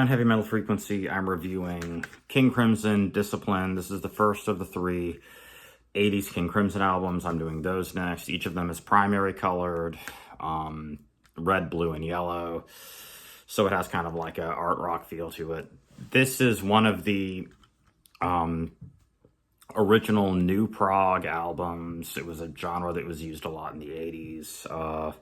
On Heavy Metal Frequency, I'm reviewing King Crimson, Discipline. This is the first of the three 80s King Crimson albums. I'm doing those next. Each of them is primary colored, red, blue, and yellow. So it has kind of like a art rock feel to it. This is one of the original new prog albums. It was a genre that was used a lot in the 80s.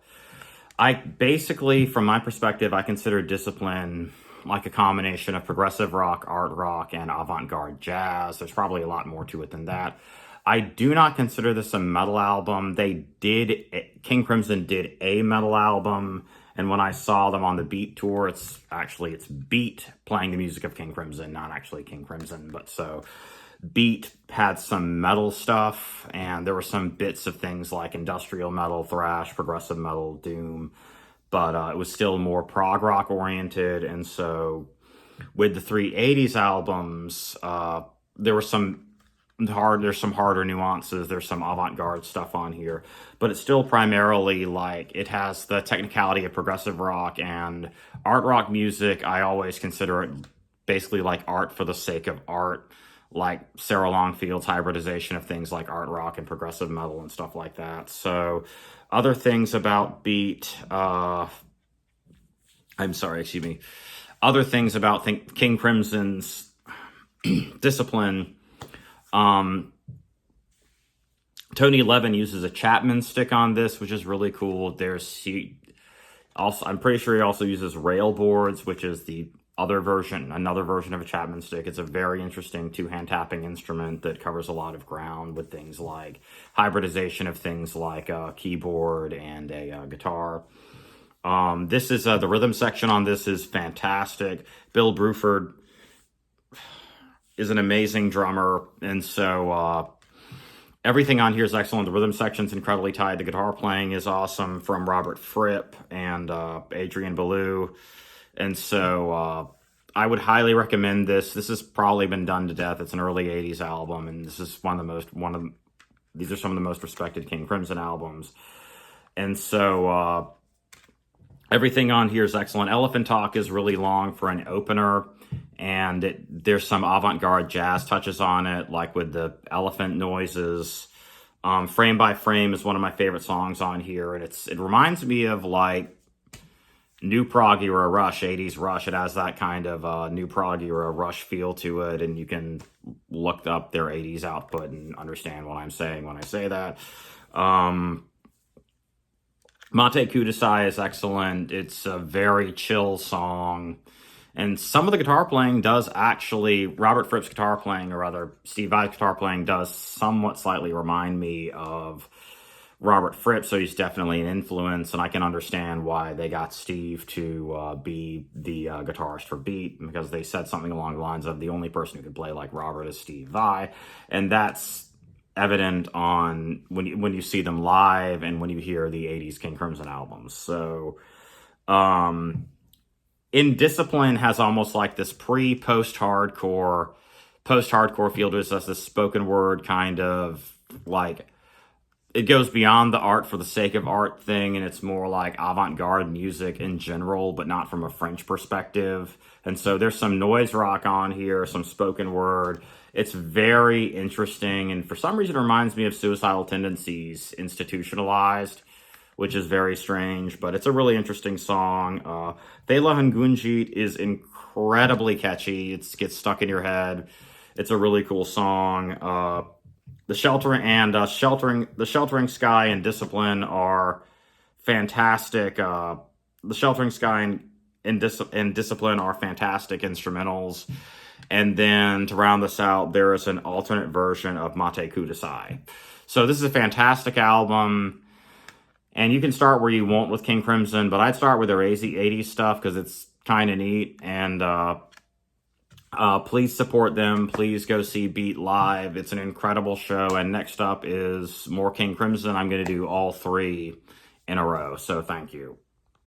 I basically, from my perspective, I consider Discipline like a combination of progressive rock, art rock, and avant-garde jazz. There's probably a lot more to it than that. I do not consider this a metal album. King Crimson did a metal album, and when I saw them on the Beat tour, it's Beat playing the music of King Crimson, not actually King Crimson, but so Beat had some metal stuff, and there were some bits of things like industrial metal, thrash, progressive metal, doom, but it was still more prog rock oriented. And so with the three 80s albums, there's some harder nuances, there's some avant-garde stuff on here, but it's still primarily like it has the technicality of progressive rock and art rock music. I always consider it basically like art for the sake of art, like Sarah Longfield's hybridization of things like art rock and progressive metal and stuff like that. So other things about Beat, other things about King Crimson's Discipline, Tony Levin uses a Chapman stick on this, which is really cool. I'm pretty sure he also uses rail boards, which is another version of a Chapman stick. It's a very interesting two-hand tapping instrument that covers a lot of ground with things like hybridization of things like a keyboard and a guitar. This is the rhythm section on this is fantastic. Bill Bruford is an amazing drummer, and so everything on here is excellent. The rhythm section's incredibly tight. The guitar playing is awesome from Robert Fripp and Adrian Belew. And so I would highly recommend this. This has probably been done to death. It's an early 80s album, and this is these are some of the most respected King Crimson albums. And so everything on here is excellent. Elephant Talk is really long for an opener, and there's some avant-garde jazz touches on it, like with the elephant noises. Frame by Frame is one of my favorite songs on here, and it reminds me of like new prog era Rush, 80s Rush. It has that kind of new prog era Rush feel to it, and you can look up their 80s output and understand what I'm saying when I say that. Mate Kudasai is excellent. It's a very chill song, and some of the guitar playing Robert Fripp's guitar playing, or rather Steve Vai's guitar playing, does somewhat slightly remind me of Robert Fripp, so he's definitely an influence, and I can understand why they got Steve to be the guitarist for Beat, because they said something along the lines of the only person who could play like Robert is Steve Vai, and that's evident on when you see them live and when you hear the 80s King Crimson albums. So In Discipline has almost like this post-hardcore feel to it. It's this spoken word kind of like, it goes beyond the art for the sake of art thing, and it's more like avant-garde music in general, but not from a French perspective. And so there's some noise rock on here, some spoken word. It's very interesting, and for some reason it reminds me of Suicidal Tendencies Institutionalized, which is very strange, but it's a really interesting song. Thela Hungunjit is incredibly catchy. It gets stuck in your head. It's a really cool song. The Sheltering Sky and Discipline are fantastic. The Sheltering Sky and Discipline are fantastic instrumentals. And then to round this out, there is an alternate version of Mate Kudasai. So this is a fantastic album. And you can start where you want with King Crimson, but I'd start with their 80s stuff because it's kind of neat. And please support them. Please go see Beat live. It's an incredible show. And next up is more King Crimson. I'm going to do all three in a row. So thank you.